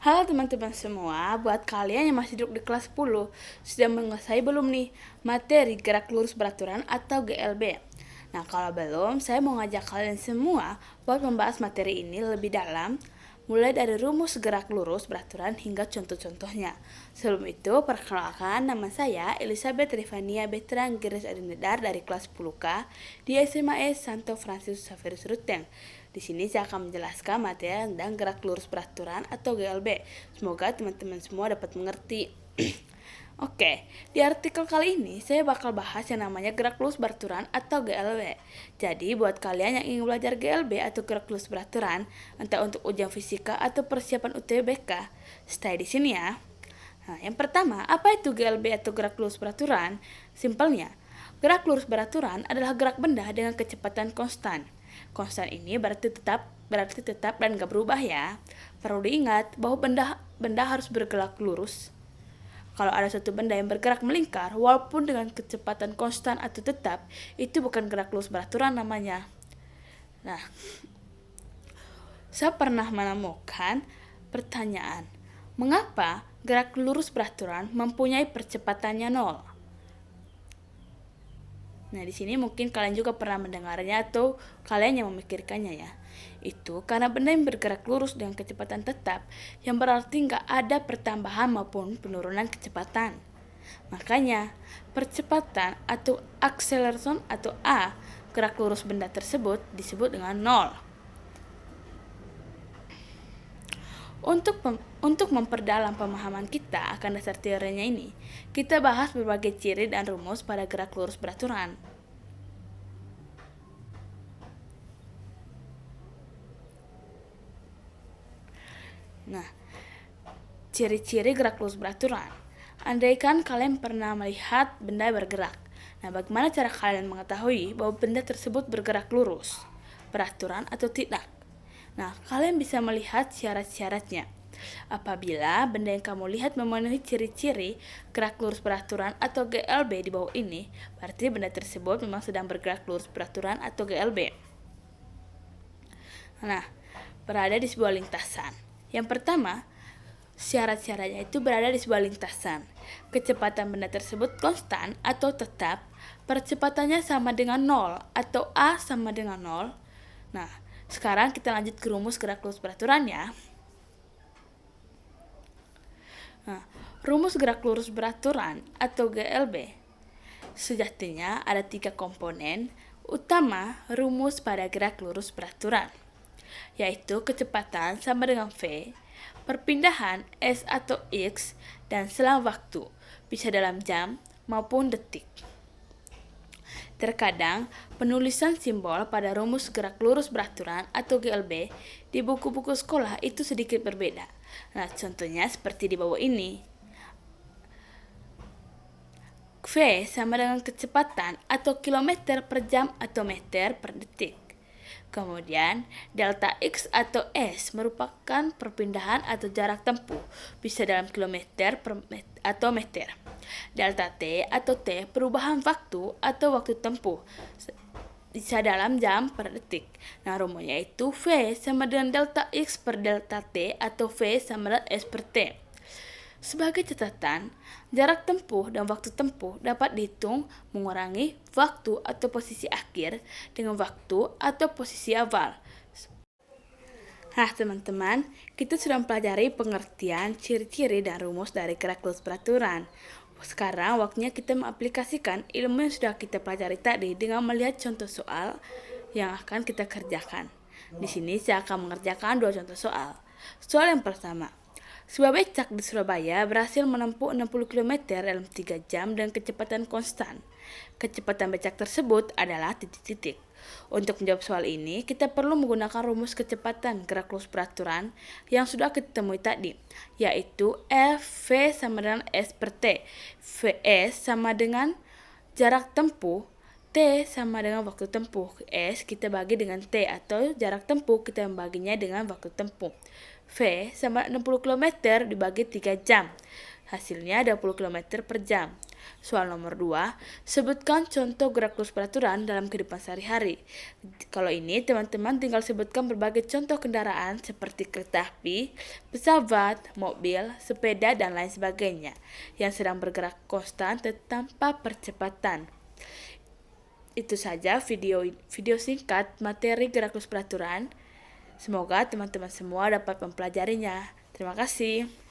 Halo teman-teman semua, buat kalian yang masih duduk di kelas 10, sudah menguasai belum nih materi gerak lurus beraturan atau GLB? Nah, kalau belum, saya mau ngajak kalian semua buat membahas materi ini lebih dalam, mulai dari rumus gerak lurus beraturan hingga contoh-contohnya. Sebelum itu, perkenalkan nama saya Elizabeth Rivania Betran Geres Adinedar dari kelas 10K di SMA Santo Franciscus Xavierus Ruteng. Di sini saya akan menjelaskan materi tentang gerak lurus beraturan atau GLB. Semoga teman-teman semua dapat mengerti. Oke, di artikel kali ini saya bakal bahas yang namanya gerak lurus beraturan atau GLB. Jadi buat kalian yang ingin belajar GLB atau gerak lurus beraturan, entah untuk ujian fisika atau persiapan UTBK, stay di sini ya. Nah, yang pertama, apa itu GLB atau gerak lurus beraturan? Simpelnya, gerak lurus beraturan adalah gerak benda dengan kecepatan konstan. Konstan ini berarti tetap dan gak berubah ya. Perlu diingat bahwa benda harus bergerak lurus. Kalau ada suatu benda yang bergerak melingkar, walaupun dengan kecepatan konstan atau tetap, itu bukan gerak lurus beraturan namanya. Nah, saya pernah menemukan pertanyaan, mengapa gerak lurus beraturan mempunyai percepatannya 0? Nah, di sini mungkin kalian juga pernah mendengarnya atau kalian yang memikirkannya ya. Itu karena benda yang bergerak lurus dengan kecepatan tetap, yang berarti nggak ada pertambahan maupun penurunan kecepatan. Makanya, percepatan atau acceleration atau A, gerak lurus benda tersebut disebut dengan 0. Untuk memperdalam pemahaman kita akan dasar teorinya ini, kita bahas berbagai ciri dan rumus pada gerak lurus beraturan. Nah, ciri-ciri gerak lurus beraturan. Andaikan kalian pernah melihat benda bergerak. Nah, bagaimana cara kalian mengetahui bahwa benda tersebut bergerak lurus, beraturan atau tidak? Nah, kalian bisa melihat syarat-syaratnya. Apabila benda yang kamu lihat memenuhi ciri-ciri gerak lurus beraturan atau GLB di bawah ini, berarti benda tersebut memang sedang bergerak lurus beraturan atau GLB. Nah, berada di sebuah lintasan. Yang pertama, syarat-syaratnya itu berada di sebuah lintasan. Kecepatan benda tersebut konstan atau tetap, percepatannya sama dengan 0 atau A sama dengan 0. Nah, sekarang kita lanjut ke rumus gerak lurus beraturan ya. Nah, rumus gerak lurus beraturan atau GLB sejatinya ada 3 komponen utama rumus pada gerak lurus beraturan, yaitu kecepatan sama dengan V, perpindahan S atau X, dan selang waktu, bisa dalam jam maupun detik. Terkadang, penulisan simbol pada rumus gerak lurus beraturan atau GLB di buku-buku sekolah itu sedikit berbeda. Nah, contohnya seperti di bawah ini. V sama dengan kecepatan atau kilometer per jam atau meter per detik. Kemudian, delta X atau S merupakan perpindahan atau jarak tempuh, bisa dalam kilometer atau meter. Delta T atau T perubahan waktu atau waktu tempuh, bisa dalam jam per detik. Nah, rumusnya itu V sama dengan delta X per delta T atau V sama dengan S per T. Sebagai catatan, jarak tempuh dan waktu tempuh dapat dihitung mengurangi waktu atau posisi akhir dengan waktu atau posisi awal. Nah, teman-teman, kita sudah mempelajari pengertian, ciri-ciri, dan rumus dari gerak lurus beraturan. Sekarang waktunya kita mengaplikasikan ilmu yang sudah kita pelajari tadi dengan melihat contoh soal yang akan kita kerjakan. Di sini saya akan mengerjakan 2 contoh soal. Soal yang pertama. Sebuah becak di Surabaya berhasil menempuh 60 km dalam 3 jam dengan kecepatan konstan. Kecepatan becak tersebut adalah titik-titik. Untuk menjawab soal ini, kita perlu menggunakan rumus kecepatan gerak lurus beraturan yang sudah kita temui tadi, yaitu V sama dengan S per T. Vs sama dengan jarak tempuh, T sama dengan waktu tempuh. S kita bagi dengan T atau jarak tempuh kita membaginya dengan waktu tempuh. V sama 60 km dibagi 3 jam. Hasilnya 20 km per jam. Soal nomor 2, sebutkan contoh gerak lurus peraturan dalam kehidupan sehari-hari. Kalau ini, teman-teman tinggal sebutkan berbagai contoh kendaraan seperti kereta api, pesawat, mobil, sepeda, dan lain sebagainya yang sedang bergerak konstan tanpa percepatan. Itu saja video singkat materi gerak lurus peraturan. Semoga teman-teman semua dapat mempelajarinya. Terima kasih.